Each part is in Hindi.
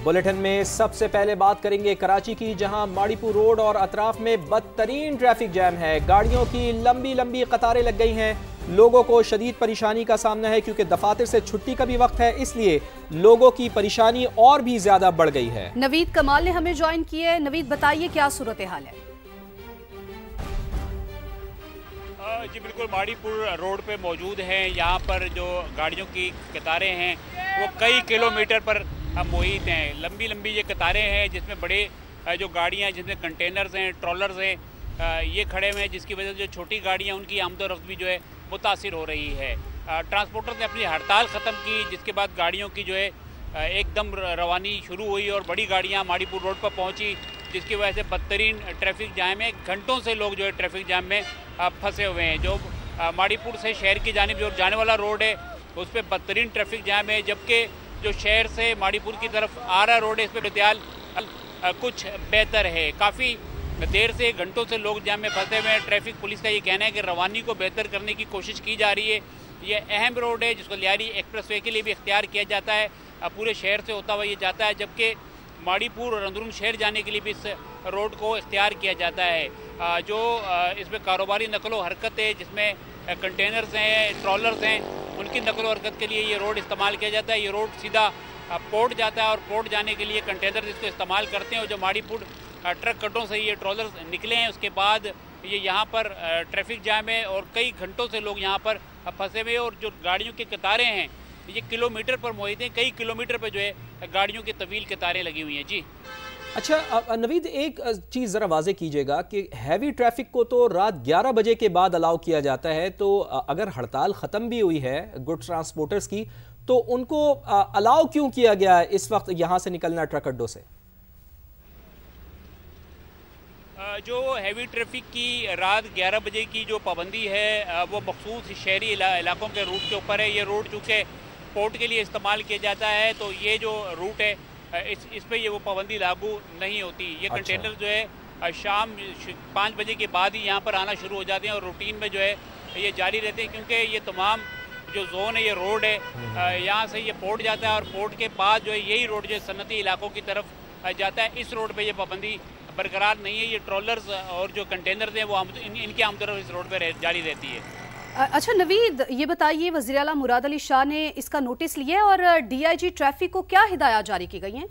बुलेटिन में सबसे पहले बात करेंगे कराची की, जहां माड़ीपुर रोड और अतराफ में बदतरीन ट्रैफिक जैम है। गाड़ियों की लंबी लंबी कतारें लग गई हैं। लोगों को शदीद परेशानी का सामना है क्योंकि दफातर से छुट्टी का भी वक्त है, इसलिए लोगों की परेशानी और भी ज्यादा बढ़ गई है। नवीद कमाल ने हमें ज्वाइन किया है। नवीद, बताइए क्या सूरत हाल है? जी बिल्कुल, माड़ीपुर रोड पे मौजूद हैं। यहाँ पर जो गाड़ियों की कतारें हैं वो कई किलोमीटर पर मुहित हैं। लंबी लंबी ये कतारें हैं जिसमें बड़े जो गाड़ियाँ, जिसमें कंटेनर्स हैं, ट्रॉलर्स हैं, ये खड़े हुए हैं, जिसकी वजह से जो छोटी गाड़ियाँ उनकी आमदोरफ्त भी जो है मुतासिर हो रही है। ट्रांसपोर्टर ने अपनी हड़ताल ख़त्म की, जिसके बाद गाड़ियों की जो है एकदम रवानी शुरू हुई और बड़ी गाड़ियाँ माड़ीपुर रोड पर पहुँची, जिसकी वजह से बदतरीन ट्रैफिक जाम है। घंटों से लोग जो है ट्रैफिक जाम में फंसे हुए हैं। जो माड़ीपुर से शहर की जानिब जो जाने वाला रोड है उस पर बदतरीन ट्रैफिक जाम है, जबकि जो शहर से माड़ीपुर की तरफ आ रहा रोड है इस पर फिलहाल कुछ बेहतर है। काफ़ी देर से घंटों से लोग जाम में फंसे हुए हैं। ट्रैफिक पुलिस का ये कहना है कि रवानी को बेहतर करने की कोशिश की जा रही है। ये अहम रोड है जिसको लियारी एक्सप्रेसवे के लिए भी इख्तियार किया जाता है, पूरे शहर से होता हुआ ये जाता है, जबकि माड़ीपुर और अंदरून शहर जाने के लिए भी इस रोड को इख्तियार किया जाता है। जो इसमें कारोबारी नकलो हरकत है, जिसमें कंटेनर्स हैं, ट्रॉलर्स हैं, उनकी नकलो हरकत के लिए ये रोड इस्तेमाल किया जाता है। ये रोड सीधा पोर्ट जाता है और पोर्ट जाने के लिए कंटेनर इसको इस्तेमाल करते हैं। और जो माड़ीपुर ट्रक कटों से ये ट्रॉलर्स निकले हैं उसके बाद ये यहाँ पर ट्रैफिक जाम है और कई घंटों से लोग यहाँ पर फंसे हुए हैं। और जो गाड़ियों की कतारें हैं ये किलोमीटर पर मुहित हैं, कई किलोमीटर पर जो है गाड़ियों की तवील कतारें लगी हुई हैं। जी अच्छा नवीद, एक चीज़ ज़रा वाज़े कीजिएगा कि हैवी ट्रैफिक को तो रात 11 बजे के बाद अलाउ किया जाता है, तो अगर हड़ताल ख़त्म भी हुई है गुड्स ट्रांसपोर्टर्स की, तो उनको अलाउ क्यों किया गया है इस वक्त यहाँ से निकलना ट्रक अड्डों से? जो हैवी ट्रैफिक की रात 11 बजे की जो पाबंदी है वो मखसूस शहरी इलाकों के रूट के ऊपर है। ये रूट चूँकि पोर्ट के लिए इस्तेमाल किया जाता है, तो ये जो रूट है इस पे ये वो पाबंदी लागू नहीं होती। ये कंटेनर जो है शाम 5 बजे के बाद ही यहाँ पर आना शुरू हो जाते हैं और रूटीन में जो है ये जारी रहते हैं, क्योंकि ये तमाम जो जोन है, ये रोड है, यहाँ से ये पोर्ट जाता है और पोर्ट के बाद जो है यही रोड जो है सनती इलाकों की तरफ जाता है। इस रोड पे ये पाबंदी बरकरार नहीं है। ये ट्रॉलर्स और जो कंटेनर हैं वो इनकी आमदोरफ्त इस रोड पर जारी रहती है। अच्छा नवीद, ये बताइए, वज़ीर आला मुराद अली शाह ने इसका नोटिस लिया और DIG ट्रैफिक को क्या हिदायत जारी की गई हैं?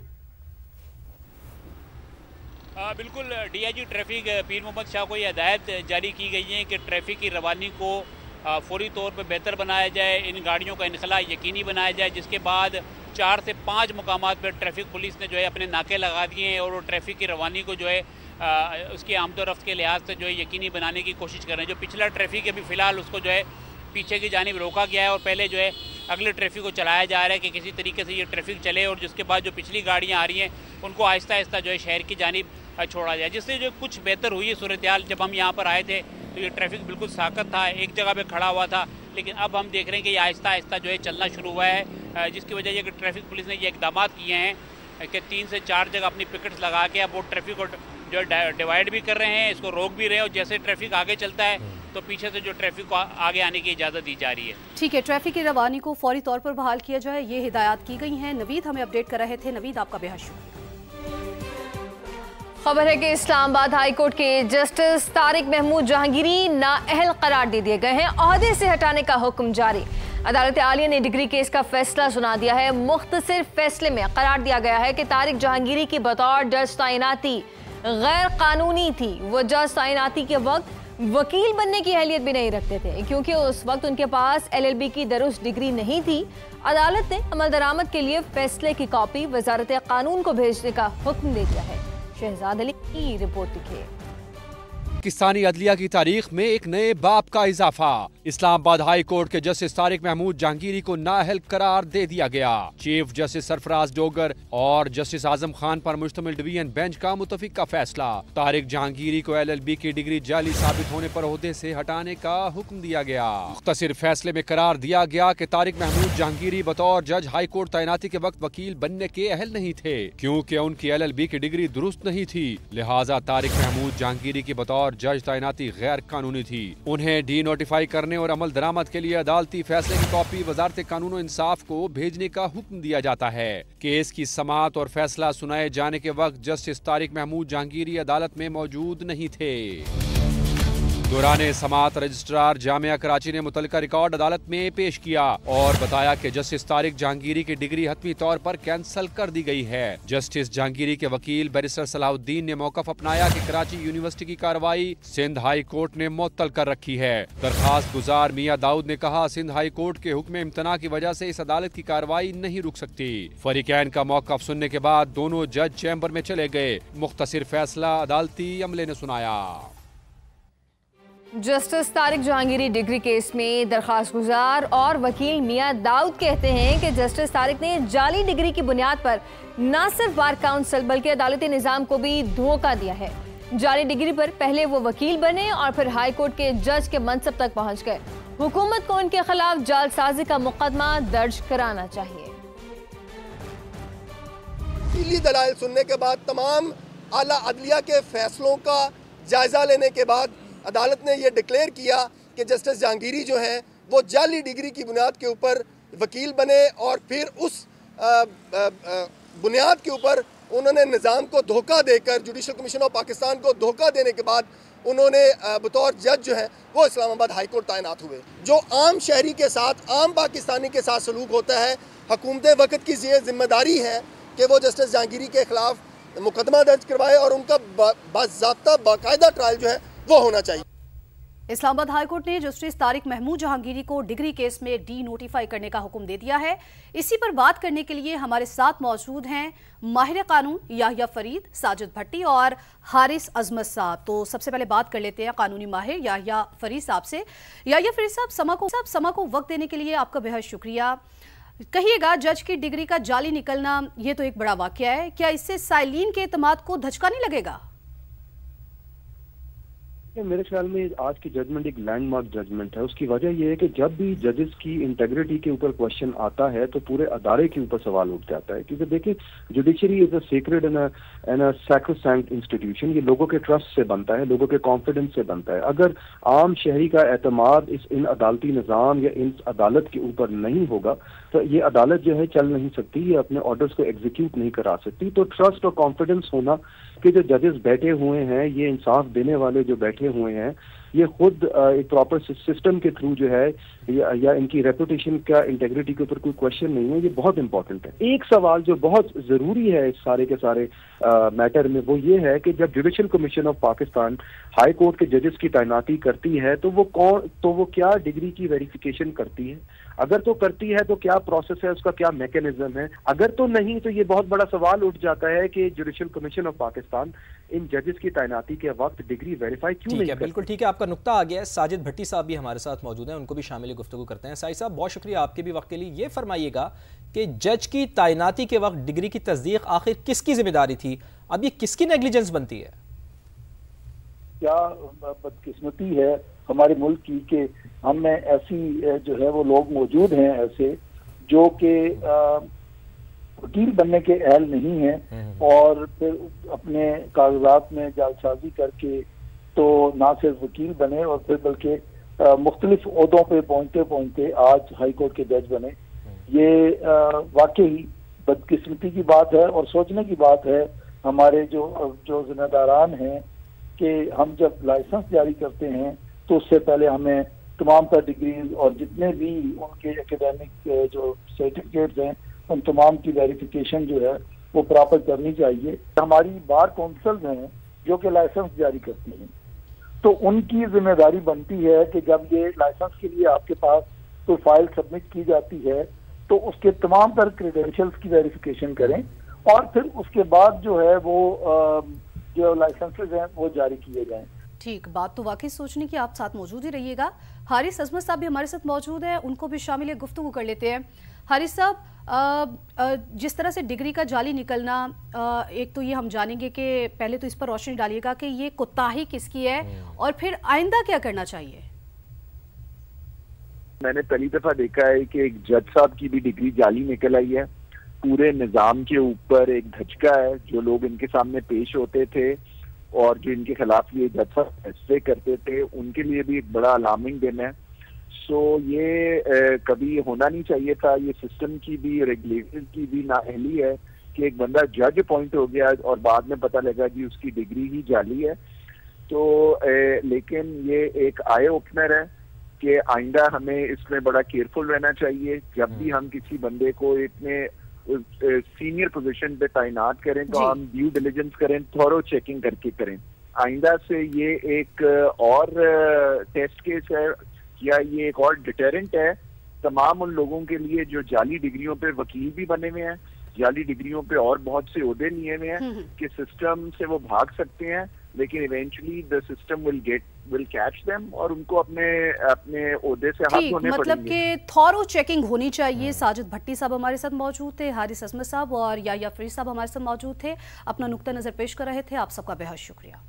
बिल्कुल, DIG ट्रैफिक पीर मोहम्मद शाह को ये हिदायत जारी की गई है कि ट्रैफिक की रवानी को फौरी तौर पर बेहतर बनाया जाए, इन गाड़ियों का इनखला यकीनी बनाया जाए, जिसके बाद 4 से 5 मुकामात पर ट्रैफिक पुलिस ने जो है अपने नाके लगा दिए हैं और वो ट्रैफिक की रवानी को जो है उसकी आमदोरफ्त के लिहाज से जो है यकीनी बनाने की कोशिश कर रहे हैं। जो पिछला ट्रैफिक है अभी फ़िलहाल उसको जो है पीछे की जानिब रोका गया है और पहले जो है अगले ट्रैफिक को चलाया जा रहा है कि किसी तरीके से ये ट्रैफिक चले और जिसके बाद जो पिछली गाड़ियाँ आ रही हैं उनको आहिस्ता आहिस्ता जो है शहर की जानिब छोड़ा जाए, जिससे जो कुछ बेहतर हुई है सूरत हाल। जब हम यहाँ पर आए थे तो ये ट्रैफिक बिल्कुल साकत था, एक जगह पे खड़ा हुआ था, लेकिन अब हम देख रहे हैं कि ये आहिस्ता आहिस्ता जो है चलना शुरू हुआ है, जिसकी वजह से कि ट्रैफिक पुलिस ने ये इकदाम किए हैं कि 3 से 4 जगह अपनी पिकेट्स लगा के अब वो ट्रैफिक को जो डिवाइड भी कर रहे हैं, इसको रोक भी रहे हैं और जैसे ट्रैफिक आगे चलता है तो पीछे से जो ट्रैफिक को आगे आने की इजाज़त दी जा रही है। ठीक है, ट्रैफिक की रवानी को फौरी तौर पर बहाल किया जाए, ये हिदायत की गई हैं। नवीद हमें अपडेट कर रहे थे। नवीद, आपका बेहद शुक्रिया। खबर है कि इस्लामाबाद हाई कोर्ट के जस्टिस तारिक महमूद जहांगीरी नाअहल करार दे दिए गए हैं। ओहदे से हटाने का हुक्म जारी। अदालत आलिया ने डिग्री केस का फैसला सुना दिया है। मुख्तसर फैसले में करार दिया गया है कि तारिक जहांगीरी की बतौर जज तैनाती गैर कानूनी थी। वो जज तैनाती के वक्त वकील बनने की अहलियत भी नहीं रखते थे, क्योंकि उस वक्त उनके पास LLB की दुरुस्त डिग्री नहीं थी। अदालत ने अमल दरामद के लिए फैसले की कॉपी वजारत कानून को भेजने का हुक्म दे दिया है। शहजाद अली की रिपोर्ट दिखे। पाकिस्तानी अदलिया की तारीख में एक नए बाब का इजाफा। इस्लामाबाद हाई कोर्ट के जस्टिस तारिक महमूद जहांगीरी को नाअहल करार दे दिया गया। चीफ जस्टिस सरफराज डोगर और जस्टिस आजम खान पर मुश्तमिल डिवीजन बेंच का मुतफिक का फैसला। तारिक जहांगीरी को LLB की डिग्री जाली साबित होने पर ओहदे से हटाने का हुक्म दिया गया। मुख्तसर फैसले में करार दिया गया कि तारिक महमूद जहांगीरी बतौर जज हाई कोर्ट तैनाती के वक्त वकील बनने के अहल नहीं थे, क्योंकि उनकी LLB की डिग्री दुरुस्त नहीं थी। लिहाजा तारिक महमूद जहांगीरी की बतौर और जज तैनाती गैर कानूनी थी। उन्हें डी नोटिफाई करने और अमल दरामद के लिए अदालती फैसले की कॉपी वजारत कानून और इंसाफ को भेजने का हुक्म दिया जाता है। केस की समाअत और फैसला सुनाए जाने के वक्त जस्टिस तारिक महमूद जहांगीरी अदालत में मौजूद नहीं थे। दौरान समाअत रजिस्ट्रार जामिया कराची ने मुतल्लिका रिकॉर्ड अदालत में पेश किया और बताया कि जस्टिस तारिक जहांगीरी की डिग्री हतमी तौर पर कैंसल कर दी गई है। जस्टिस जहांगीरी के वकील बैरिस्टर सलाहुद्दीन ने मौकफ अपनाया कि कराची यूनिवर्सिटी की कार्रवाई सिंध हाई कोर्ट ने मुअत्तल कर रखी है। दरखास्त गुजार मियां दाऊद ने कहा, सिंध हाई कोर्ट के हुक्म इम्तना की वजह से इस अदालत की कार्रवाई नहीं रुक सकती। फरीकैन का मौकफ सुनने के बाद दोनों जज चैम्बर में चले गए। मुख्तसर फैसला अदालती अमले ने सुनाया। Justice Tariq Jahangiri degree case में दरखास्त गुजार और वकील मियां दाऊद कहते हैं कि जस्टिस तारिक ने जाली डिग्री की बुनियाद पर न सिर्फ बार काउंसिल बल्कि अदालती निज़ाम को भी धोखा दिया है। जाली डिग्री पर पहले वो वकील बने और फिर हाई कोर्ट के जज के मनसब तक पहुंच गए। हुकूमत को उनके खिलाफ जालसाजी का मुकदमा दर्ज कराना चाहिए। दलाइल सुनने के बाद तमाम आला अदलिया के फैसलों का जायजा लेने के बाद अदालत ने यह डिक्लेयर किया कि जस्टिस जहांगीरी जो हैं वो जाली डिग्री की बुनियाद के ऊपर वकील बने और फिर उस बुनियाद के ऊपर उन्होंने निज़ाम को धोखा देकर जुडिशल कमीशन ऑफ पाकिस्तान को धोखा देने के बाद उन्होंने बतौर जज जो है वो इस्लामाबाद हाई कोर्ट तैनात हुए। जो आम शहरी के साथ, आम पाकिस्तानी के साथ सलूक होता है, हुकूमत वक्त की ये जिम्मेदारी है कि वो जस्टिस जहांगीरी के खिलाफ मुकदमा दर्ज करवाए और उनका बाज़ाब्ता बाकायदा ट्रायल जो है वो होना चाहिए। इस्लामाबाद हाई कोर्ट ने जस्टिस तारिक महमूद जहांगीरी को डिग्री केस में डी नोटिफाई करने का हुक्म दे दिया है। इसी पर बात करने के लिए हमारे साथ मौजूद हैं माहिर कानून याहिया फरीद, साजिद भट्टी और हारिस अजमत साहब। तो सबसे पहले बात कर लेते हैं कानूनी माहिर याहिया फरीद साहब से। याहिया फरीद साहब, समा को वक्त देने के लिए आपका बेहद शुक्रिया। कहिएगा, जज की डिग्री का जाली निकलना ये तो एक बड़ा वाकया है, क्या इससे साइलिन के एतमाद को धचका नहीं लगेगा? मेरे ख्याल में आज की जजमेंट एक लैंडमार्क जजमेंट है। उसकी वजह यह है कि जब भी जजेस की इंटेग्रिटी के ऊपर क्वेश्चन आता है तो पूरे अदारे के ऊपर सवाल उठ जाता है, क्योंकि देखिए judiciary is a secret and a sacrosanct institution. ये लोगों के ट्रस्ट से बनता है, लोगों के कॉन्फिडेंस से बनता है। अगर आम शहरी का एतमाद इन अदालती निज़ाम या इन अदालत के ऊपर नहीं होगा तो ये अदालत जो है चल नहीं सकती, ये अपने ऑर्डर्स को एग्जीक्यूट नहीं करा सकती। तो ट्रस्ट और कॉन्फिडेंस होना कि जो जजेस बैठे हुए हैं, ये इंसाफ देने वाले जो बैठे हुए हैं, ये खुद एक प्रॉपर सिस्टम के थ्रू जो है या इनकी रेपुटेशन का इंटेग्रिटी के ऊपर कोई क्वेश्चन नहीं है, ये बहुत इंपॉर्टेंट है। एक सवाल जो बहुत जरूरी है इस सारे के सारे मैटर में वो ये है कि जब judicial commission of Pakistan high court के जजेस की तैनाती करती है तो वो क्या डिग्री की वेरिफिकेशन करती है? अगर तो करती है तो क्या प्रोसेस है, उसका क्या मैकेनिज्म है? अगर तो नहीं तो ये बहुत बड़ा सवाल उठ जाता है कि जुडिशल कमीशन ऑफ पाकिस्तान इन जजेस की तैनाती के वक्त डिग्री वेरीफाई क्यों नहीं करती? बिल्कुल ठीक है, आपका नुक्ता आ गया है। साजिद भट्टी साहब भी हमारे साथ मौजूद हैं, उनको भी शामिल गुफ्तगू करते हैं। साई साहब, बहुत शुक्रिया आपके भी वक्त के लिए। ये फरमाइएगा कि जज की तैनाती के वक्त डिग्री की तस्दीक आखिर किसकी जिम्मेदारी थी? अब ये किसकी नेग्लिजेंस बनती है? क्या बदकिस्मती है हमारे मुल्क की कि हम में ऐसी जो है वो लोग मौजूद हैं ऐसे जो कि वकील बनने के अहल नहीं हैं और फिर अपने कागजात में जालसाजी करके तो ना सिर्फ वकील बने और फिर बल्कि मुख्तलिफ ओहदों पे पहुंचते पहुंचते आज हाई कोर्ट के जज बने। ये वाकई बदकिस्मती की बात है और सोचने की बात है हमारे जो जिम्मेदारान हैं कि हम जब लाइसेंस जारी करते हैं तो उससे पहले हमें तमाम तर डिग्रीज और जितने भी उनके एकेडमिक जो सर्टिफिकेट्स हैं उन तमाम की वेरिफिकेशन जो है वो प्रॉपर करनी चाहिए। हमारी बार काउंसिल्स हैं जो कि लाइसेंस जारी करती हैं, तो उनकी जिम्मेदारी बनती है कि जब ये लाइसेंस के लिए आपके पास कोई फाइल सबमिट की जाती है तो उसके तमाम तर क्रेडेंशियल्स की वेरिफिकेशन करें और फिर उसके बाद जो है वो जो लाइसेंसेज हैं वो जारी किए जाएं। ठीक, बात तो वाकई सोचने की। आप साथ मौजूद ही रहिएगा। हारिस अजमत साहब भी हमारे साथ मौजूद हैं, उनको भी शामिल गुफ्तगू कर लेते हैं। हारिस साहब, जिस तरह से डिग्री का जाली निकलना, एक तो ये हम जानेंगे कि पहले तो इस पर रोशनी डालिएगा कि ये कोताही किसकी है और फिर आइंदा क्या करना चाहिए। मैंने पहली दफा देखा है कि एक जज साहब की भी डिग्री जाली निकल आई है। पूरे निज़ाम के ऊपर एक धचका है। जो लोग इनके सामने पेश होते थे और जो इनके खिलाफ ये जज साहब फैसले करते थे उनके लिए भी एक बड़ा अलार्मिंग दिन है। सो ये कभी होना नहीं चाहिए था। ये सिस्टम की भी, रेगुलेटर की भी नाअहली है कि एक बंदा जज अपॉइंट हो गया और बाद में पता लगा कि उसकी डिग्री ही जाली है। तो लेकिन ये एक आई ओपनर है कि आइंदा हमें इसमें बड़ा केयरफुल रहना चाहिए। जब भी हम किसी बंदे को इतने सीनियर पोजीशन पे तैनात करें तो हम ड्यू डिलिजेंस करें, थॉरो चेकिंग करके करें। आइंदा से ये एक और टेस्ट केस है या ये एक और डिटेरेंट है तमाम उन लोगों के लिए जो जाली डिग्रियों पे वकील भी बने हुए हैं, जाली डिग्रियों पे और बहुत से ओहदे लिए हुए हैं कि सिस्टम से वो भाग सकते हैं, लेकिन eventually the system will catch them और उनको अपने ओहदे से हाथ धोने पड़ेंगे। मतलब कि थॉरो चेकिंग होनी चाहिए। साजिद भट्टी साहब हमारे साथ मौजूद थे, हारिस असमत साहब और याह्या फरीद साहब हमारे साथ मौजूद थे, अपना नुक्ता नजर पेश कर रहे थे। आप सबका बेहद शुक्रिया।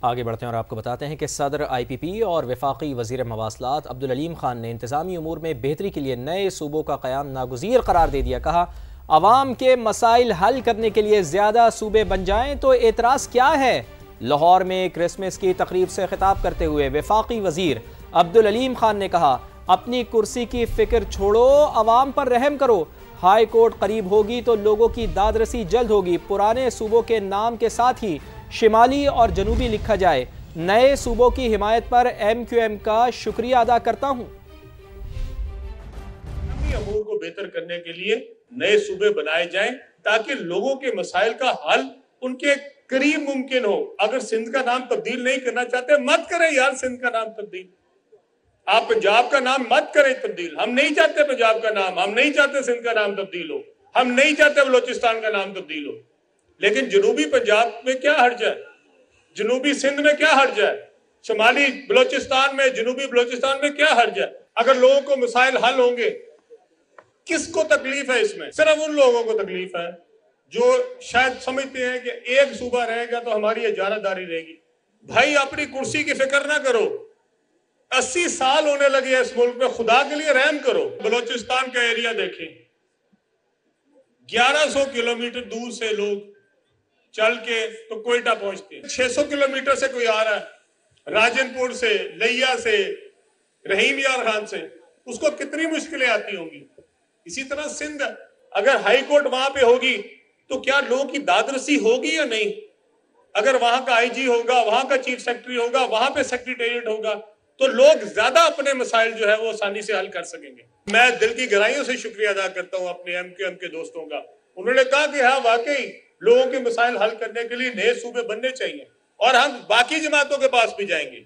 आगे बढ़ते हैं और आपको बताते हैं कि सदर IPP और वफाकी वज़ीर मवासलात अब्दुल अलीम खान ने इंतज़ामी उमूर में बेहतरी के लिए नए सूबों का क़याम नागुज़ीर करार दे दिया। कहा, अवाम के मसाइल हल करने के लिए ज़्यादा सूबे बन जाएं तो एतराज़ क्या है। लाहौर में क्रिसमस की तकरीब से खिताब करते हुए वफाकी वज़ीर अब्दुल अलीम खान ने कहा, अपनी कुर्सी की फ़िक्र छोड़ो, अवाम पर रहम करो। हाई कोर्ट करीब होगी तो लोगों की दादरसी जल्द होगी। पुराने सूबों के नाम के साथ ही शिमाली और जनूबी लिखा जाए। नए सूबों की हिमायत पर MQM का शुक्रिया अदा करता हूँ। अमूर को बेहतर करने के लिए नए सूबे बनाए जाएं ताकि लोगों के मसाइल का हल उनके करीब मुमकिन हो। अगर सिंध का नाम तब्दील नहीं करना चाहते मत करें यार, सिंध का नाम तब्दील। आप पंजाब का नाम मत करें तब्दील। हम नहीं चाहते पंजाब का नाम, हम नहीं चाहते सिंध का नाम तब्दील हो, हम नहीं चाहते बलोचिस्तान का नाम तब्दील हो। लेकिन जनूबी पंजाब में क्या हर्ज है, जनूबी सिंध में क्या हर्ज है, शुमाली बलोचिस्तान में, जनूबी बलोचिस्तान में क्या हर्ज है। अगर लोगों को मसाइल हल होंगे, किसको तकलीफ है इसमें? सिर्फ उन लोगों को तकलीफ है जो शायद समझते हैं कि एक सूबा रहेगा तो हमारी इजारादारी रहेगी। भाई अपनी कुर्सी की फिक्र ना करो। 80 साल होने लगे इस मुल्क में, खुदा के लिए रहम करो। बलोचिस्तान का एरिया देखें, 1100 किलोमीटर दूर से लोग चल के तो कोयटा पहुंचते हैं। 600 किलोमीटर से कोई आ रहा है, राजनपुर से, लिया से, रहीम यार खान से, उसको कितनी मुश्किलें आती होंगी। इसी तरह सिंध, अगर हाई कोर्ट वहां पे होगी तो क्या लोगों की दादरसी होगी या नहीं? अगर वहां का IG होगा, वहां का चीफ सेक्रेटरी होगा, वहां पे सेक्रेटेरिएट होगा तो लोग ज्यादा अपने मसाइल जो है वो आसानी से हल कर सकेंगे। मैं दिल की गहराइयों से शुक्रिया अदा करता हूं अपने MQM के दोस्तों का। उन्होंने कहा कि हाँ वाकई लोगों के मसाइल हल करने के लिए नए सूबे बनने चाहिए और हम बाकी जमातों के पास भी जाएंगे।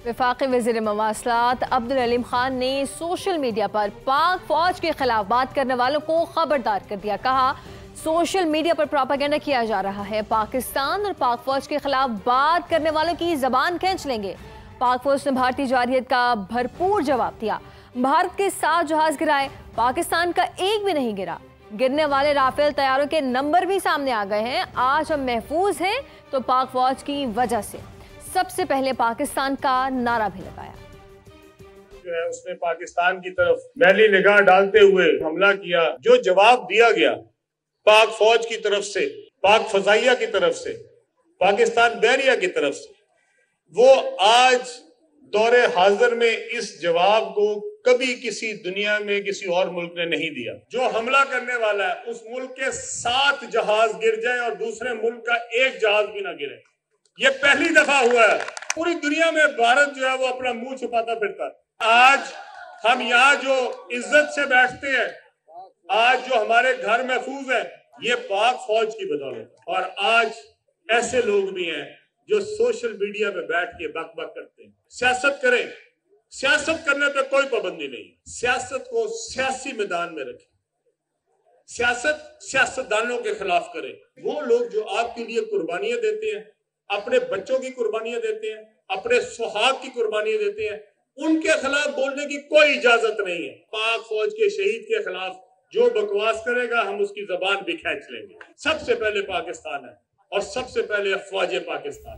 वफाकी वज़ीर मवासलात अब्दुल अलीम खान ने सोशल मीडिया पर पाक फौज के खिलाफ बात करने वालों को खबरदार कर दिया। कहा, सोशल मीडिया पर प्रोपेगेंडा किया जा रहा है, पाकिस्तान और पाक फौज के खिलाफ बात करने वालों की जबान खींच लेंगे। पाक फौज ने भारतीय जारहियत का भरपूर जवाब दिया। भारत के 7 जहाज गिराए, पाकिस्तान का एक भी नहीं गिरा। गिरने वाले राफेल तैयारों के नंबर भी सामने आ गए हैं। आज हम महफूज हैं तो पाक फौज की वजह से। सबसे पहले पाकिस्तान का नारा भी लगाया। जो है उसने पाकिस्तान की तरफ मैली निगाह डालते हुए हमला किया। जो जवाब दिया गया पाक फौज की तरफ से, पाक फजाइया की तरफ से, पाकिस्तान बहरिया की तरफ से, वो आज दौरे हाजिर में इस जवाब को कभी किसी दुनिया में किसी और मुल्क ने नहीं दिया। जो हमला करने वाला है उस मुल्क के 7 जहाज गिर जाए और दूसरे मुल्क का एक जहाज भी ना गिरे, ये पहली दफा हुआ है। पूरी दुनिया में भारत जो है वो अपना मुंह छुपाता फिरता है। आज हम यहाँ जो इज्जत से बैठते हैं, आज जो हमारे घर महफूज है, ये पाक फौज की बदौलत। और आज ऐसे लोग भी हैं जो सोशल मीडिया पे बैठ के बक बक करते हैं। सियासत करें, सियासत करने पे कोई पाबंदी नहीं, सियासत को सियासी मैदान में रखें, सियासत सियासतदानों के खिलाफ करें। वो लोग जो आपके लिए कुर्बानियां देते हैं, अपने बच्चों की कुर्बानियां देते हैं, अपने सुहाग की कुर्बानियां देते हैं, उनके खिलाफ बोलने की कोई इजाजत नहीं है। पाक फौज के शहीद के खिलाफ जो बकवास करेगा हम उसकी जबान भी खींच लेंगे। सबसे पहले पाकिस्तान है और सबसे पहले अफवाज पाकिस्तान।